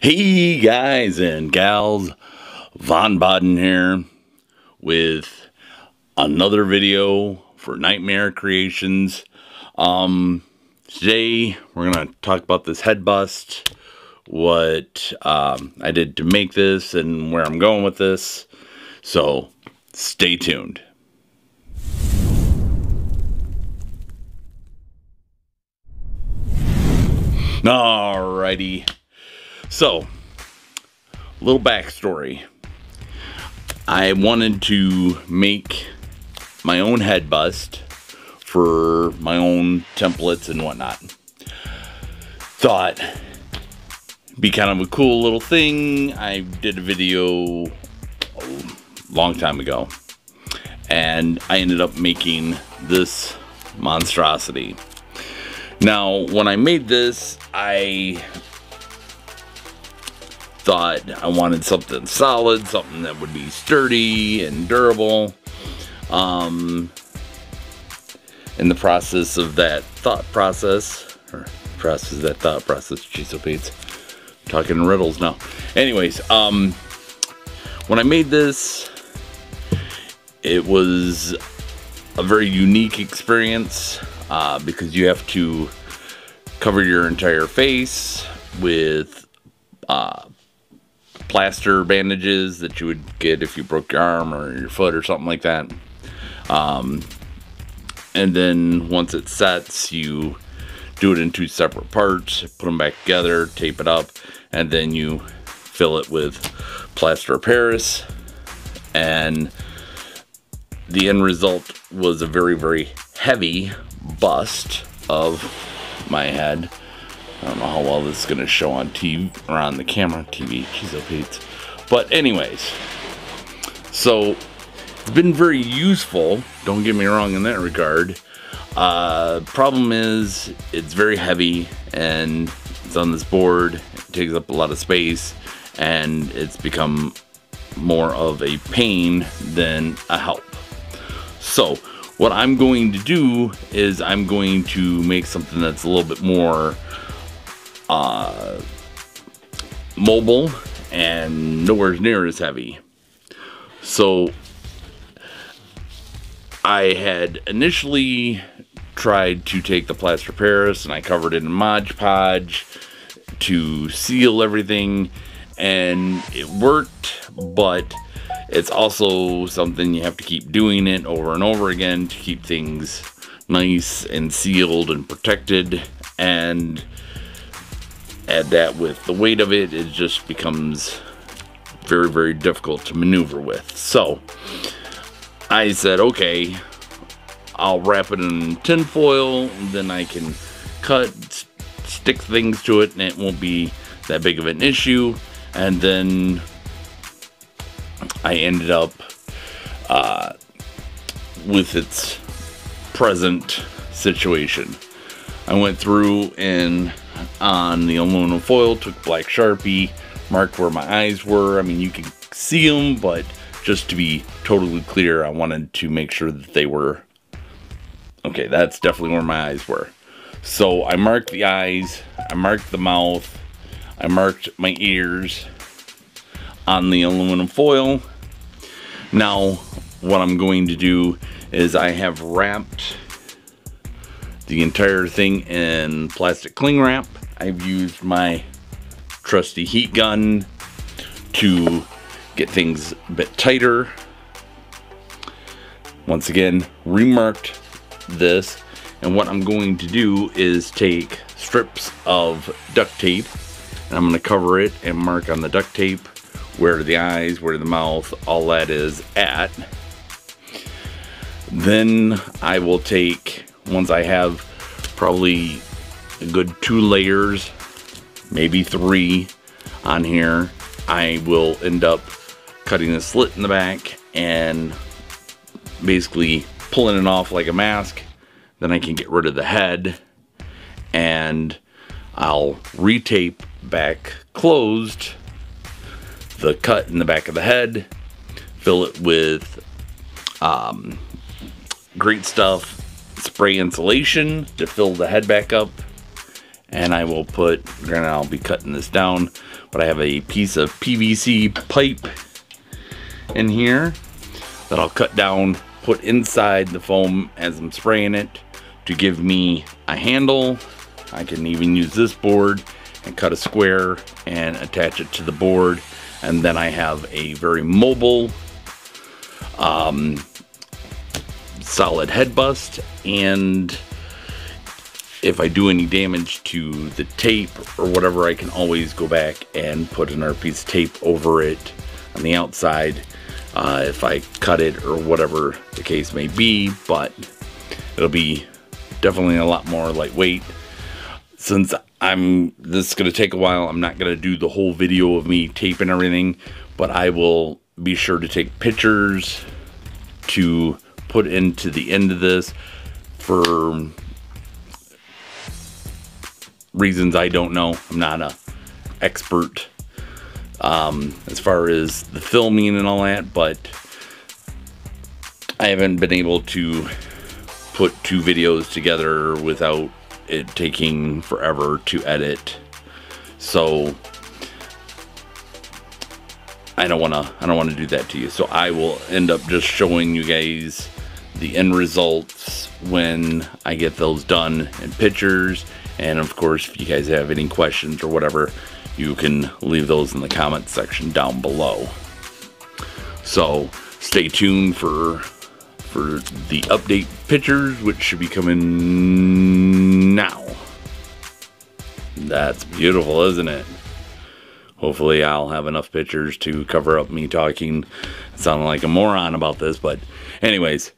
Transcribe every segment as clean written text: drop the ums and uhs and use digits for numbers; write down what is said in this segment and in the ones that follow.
Hey guys and gals, Von Baden here with another video for Nightmare Creations. Today we're gonna talk about this head bust, what I did to make this and where I'm going with this. So stay tuned. Alrighty. So, little backstory. I wanted to make my own head bust for my own templates and whatnot. Thought it'd be kind of a cool little thing. I did a video a long time ago, and I ended up making this monstrosity. Now, when I made this, I thought I wanted something solid, something that would be sturdy and durable. In the process of that thought process, geez, oh Pete, talking in riddles now. Anyways, when I made this, it was a very unique experience because you have to cover your entire face with plaster bandages that you would get if you broke your arm or your foot or something like that. And then once it sets, you do it in two separate parts, put them back together, tape it up, and then you fill it with plaster of Paris. And the end result was a very, very heavy bust of my head. I don't know how well this is going to show on TV, or on the camera. TV, jeez, oh Pete. But anyways, so it's been very useful, don't get me wrong in that regard. Problem is, it's very heavy, and it's on this board. It takes up a lot of space, and it's become more of a pain than a help. So what I'm going to do is I'm going to make something that's a little bit more mobile and nowhere near as heavy. So I had initially tried to take the plaster of Paris and I covered it in Mod Podge to seal everything, and it worked, but it's also something you have to keep doing it over and over again to keep things nice and sealed and protected. And add that with the weight of it, it just becomes very, very difficult to maneuver with. So I said, okay, I'll wrap it in tin foil, then I can cut, stick things to it, and it won't be that big of an issue. And then I ended up with its present situation. I went through and on the aluminum foil, took black Sharpie, marked where my eyes were. I mean, you can see them, but just to be totally clear, I wanted to make sure that they were, okay, that's definitely where my eyes were. So I marked the eyes, I marked the mouth, I marked my ears on the aluminum foil. Now, what I'm going to do is I have wrapped the entire thing in plastic cling wrap. I've used my trusty heat gun to get things a bit tighter. Once again, remarked this, and what I'm going to do is take strips of duct tape, and I'm going to cover it and mark on the duct tape where the eyes, where the mouth, all that is at. Then I will take, once I have probably a good 2 layers, maybe 3 on here, I will end up cutting a slit in the back and basically pulling it off like a mask. Then I can get rid of the head, and I'll retape back closed the cut in the back of the head, fill it with great stuff, spray insulation to fill the head back up, and I will put, granted I'll be cutting this down, but I have a piece of PVC pipe in here that I'll cut down, put inside the foam as I'm spraying it to give me a handle. I can even use this board and cut a square and attach it to the board, and then I have a very mobile solid head bust. And if I do any damage to the tape or whatever, I can always go back and put another piece of tape over it on the outside if I cut it or whatever the case may be. But it'll be definitely a lot more lightweight. Since this is going to take a while, I'm not going to do the whole video of me taping everything, but I will be sure to take pictures to put into the end of this for reasons I don't know. I'm not an expert as far as the filming and all that, but I haven't been able to put 2 videos together without it taking forever to edit. So I don't want to do that to you. So I will end up just showing you guys the end results when I get those done in pictures. And of course, if you guys have any questions or whatever, you can leave those in the comment section down below. So stay tuned for the update pictures, which should be coming now. That's beautiful, isn't it? Hopefully I'll have enough pictures to cover up me talking, sounding like a moron about this. But anyways,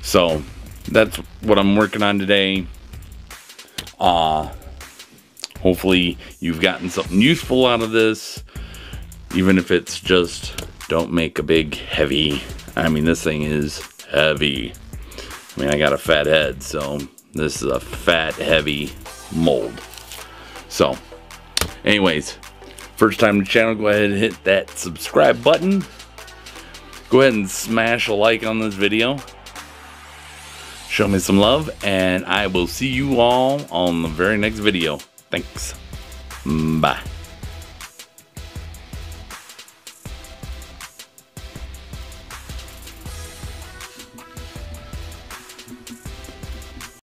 so that's what I'm working on today. Hopefully you've gotten something useful out of this, even if it's just don't make a big heavy. I mean, this thing is heavy. I mean, I got a fat head, so this is a fat, heavy mold. So anyways, first time to the channel, go ahead and hit that subscribe button. Go ahead and smash a like on this video. Show me some love, and I will see you all on the very next video. Thanks. Bye.